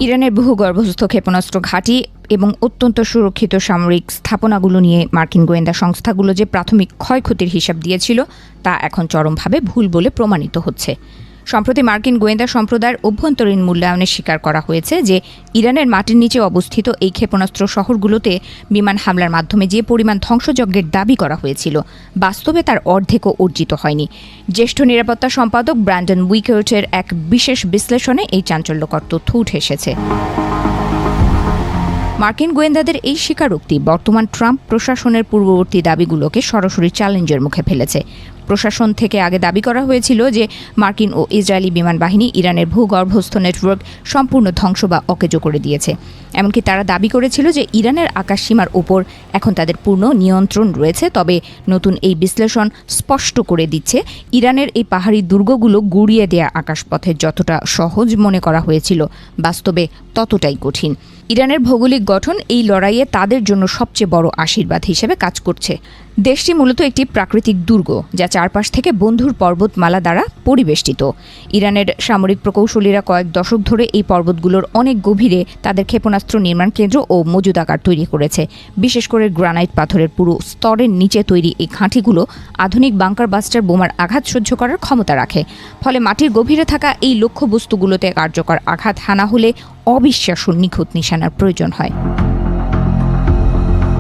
ইরানের ভূগর্ভস্থ ক্ষেপণাস্ত্র ঘাঁটি এবং অত্যন্ত সুরক্ষিত সামরিক স্থাপনাগুলো নিয়ে মার্কিন গোয়েন্দা সংস্থাগুলো যে প্রাথমিক ক্ষয়ক্ষতির হিসাব দিয়েছিল তা এখন চরমভাবে ভুল বলে প্রমাণিত হচ্ছে। সম্প্রতি মার্কিন গোয়েন্দা সম্প্রদায়ের অভ্যন্তরীণ মূল্যায়নে স্বীকার করা হয়েছে যে ইরানের মাটির নিচে অবস্থিত এই ক্ষেপণাস্ত্র শহরগুলোতে বিমান হামলার মাধ্যমে যে পরিমাণ ধ্বংসযজ্ঞের দাবি করা হয়েছিল বাস্তবে তার অর্ধেকও অর্জিত হয়নি। জ্যেষ্ঠ নিরাপত্তা সম্পাদক ব্র্যান্ডন উইকেটের এক বিশেষ বিশ্লেষণে এই চাঞ্চল্যকর তথ্য উঠে এসেছে। মার্কিন গোয়েন্দাদের এই স্বীকারোক্তি বর্তমান ট্রাম্প প্রশাসনের পূর্ববর্তী দাবিগুলোকে সরাসরি চ্যালেঞ্জের মুখে ফেলেছে। প্রশাসন থেকে আগে দাবি করা হয়েছিল যে মার্কিন ও ইসরায়েলি বিমান বাহিনী ইরানের ভূগর্ভস্থ নেটওয়ার্ক সম্পূর্ণ ধ্বংস বা অকেজো করে দিয়েছে। এমনকি তারা দাবি করেছিল যে ইরানের আকাশসীমার ওপর এখন তাদের পূর্ণ নিয়ন্ত্রণ রয়েছে। তবে নতুন এই বিশ্লেষণ স্পষ্ট করে দিচ্ছে ইরানের এই পাহাড়ি দুর্গগুলো গুড়িয়ে দেয়া আকাশপথে যতটা সহজ মনে করা হয়েছিল বাস্তবে ততটাই কঠিন। ইরানের ভৌগোলিক গঠন এই লড়াইয়ে তাদের জন্য সবচেয়ে বড় আশীর্বাদ হিসেবে কাজ করছে। দেশটি মূলত একটি প্রাকৃতিক দুর্গ যা চারপাশ থেকে বন্ধুর পর্বতমালা দ্বারা পরিবেষ্টিত। ইরানের সামরিক প্রকৌশলীরা কয়েক দশক ধরে এই পর্বতগুলোর অনেক গভীরে তাদের ক্ষেপণাস্ত্র নির্মাণ কেন্দ্র ও মজুদাগার তৈরি করেছে। বিশেষ করে গ্রানাইট পাথরের পুরো স্তরের নিচে তৈরি এই ঘাঁটিগুলো আধুনিক বাংকার বাস্টার বোমার আঘাত সহ্য করার ক্ষমতা রাখে। ফলে মাটির গভীরে থাকা এই লক্ষ্যবস্তুগুলোতে কার্যকর আঘাত হানা হলে অবিশ্বাস্য নিখুঁত নিশানার প্রয়োজন হয়।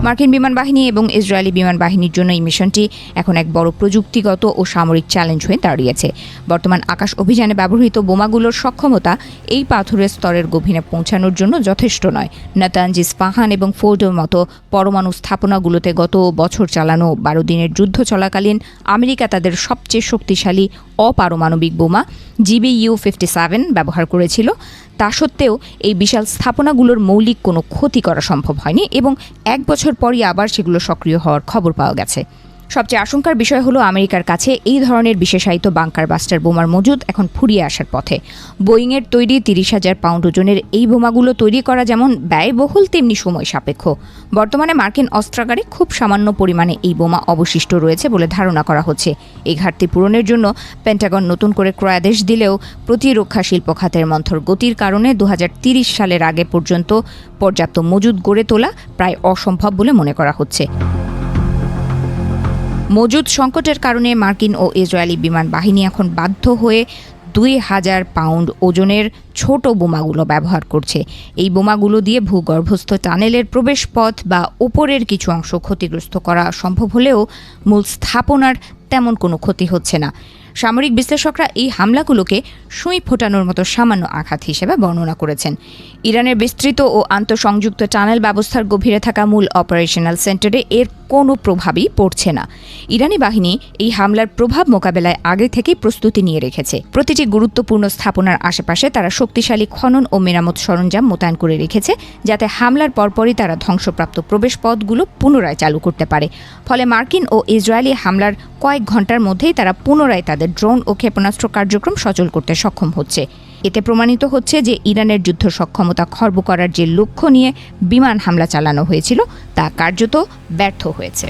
মার্কিন বিমান বাহিনী এবং ইসরায়েলি বিমান বাহিনীর জন্য এই মিশনটি এখন এক বড় প্রযুক্তিগত ও সামরিক চ্যালেঞ্জ হয়ে দাঁড়িয়েছে। বর্তমান আকাশ অভিযানে ব্যবহৃত বোমাগুলোর সক্ষমতা এই পাথরের স্তরের গভীরে পৌঁছানোর জন্য যথেষ্ট নয়। নাতানজ, ইস্পাহান এবং ফোর্ডোর মতো পরমাণু স্থাপনাগুলোতে গত বছর চালানো 12 দিনের যুদ্ধ চলাকালীন আমেরিকা তাদের সবচেয়ে শক্তিশালী অপারমাণবিক বোমা GBU-57 ব্যবহার করেছিল। তা সত্ত্বেও এই বিশাল স্থাপনাগুলোর মৌলিক কোনো ক্ষতি করা সম্ভব হয়নি এবং 1 বছর পরই আবার সেগুলো সক্রিয় হওয়ার খবর পাওয়া গেছে। সবচেয়ে আশঙ্কার বিষয় হলো আমেরিকার কাছে এই ধরনের বিশেষায়িত বাংকার বাস্টার বোমার মজুদ এখন ফুরিয়ে আসার পথে। বোয়িংয়ের তৈরি 30,000 পাউন্ড ওজনের এই বোমাগুলো তৈরি করা যেমন ব্যয়বহুল তেমনি সময় সাপেক্ষ। বর্তমানে মার্কিন অস্ত্রাগারে খুব সামান্য পরিমাণে এই বোমা অবশিষ্ট রয়েছে বলে ধারণা করা হচ্ছে। এই ঘাটতি পূরণের জন্য পেন্টাগন নতুন করে ক্রয়াদেশ দিলেও প্রতিরক্ষা শিল্প খাতের মন্থর গতির কারণে 2030 সালের আগে পর্যন্ত পর্যাপ্ত মজুদ গড়ে তোলা প্রায় অসম্ভব বলে মনে করা হচ্ছে। মজুদ সংকটের কারণে মার্কিন ও ইসরায়েলি বিমান বাহিনী এখন বাধ্য হয়ে 2,000 পাউন্ড ওজনের ছোট বোমাগুলো ব্যবহার করছে। এই বোমাগুলো দিয়ে ভূগর্ভস্থ টানেলের প্রবেশপথ বা ওপরের কিছু অংশ ক্ষতিগ্রস্ত করা সম্ভব হলেও মূল স্থাপনার তেমন কোনো ক্ষতি হচ্ছে না। সামরিক বিশ্লেষকরা এই হামলাগুলোকে সুই ফোটানোর মতো সামান্য আঘাত হিসেবে বর্ণনা করেছেন। ইরানের বিস্তৃত ও আন্তঃসংযুক্ত টানেল ব্যবস্থার গভীরে থাকা মূল অপারেশনাল সেন্টারে এর কোনো প্রভাবই পড়ছে না। ইরানি বাহিনী এই হামলার প্রভাব মোকাবেলায় আগে থেকেই প্রস্তুতি নিয়ে রেখেছে। প্রতিটি গুরুত্বপূর্ণ স্থাপনার আশেপাশে তারা শক্তিশালী খনন ও মেরামত সরঞ্জাম মোতায়েন করে রেখেছে যাতে হামলার পরপরই তারা ধ্বংসপ্রাপ্ত প্রবেশপথগুলো পুনরায় চালু করতে পারে। ফলে মার্কিন ও ইসরায়েলি হামলার কয়েক ঘন্টার মধ্যেই তারা পুনরায় তাদের ড্রোন ও ক্ষেপণাস্ত্র কার্যক্রম সচল করতে সক্ষম হচ্ছে। এতে প্রমাণিত হচ্ছে যে ইরানের যুদ্ধ সক্ষমতা খর্ব করার যে লক্ষ্য নিয়ে বিমান হামলা চালানো হয়েছিল তা কার্যত ব্যর্থ হয়েছে।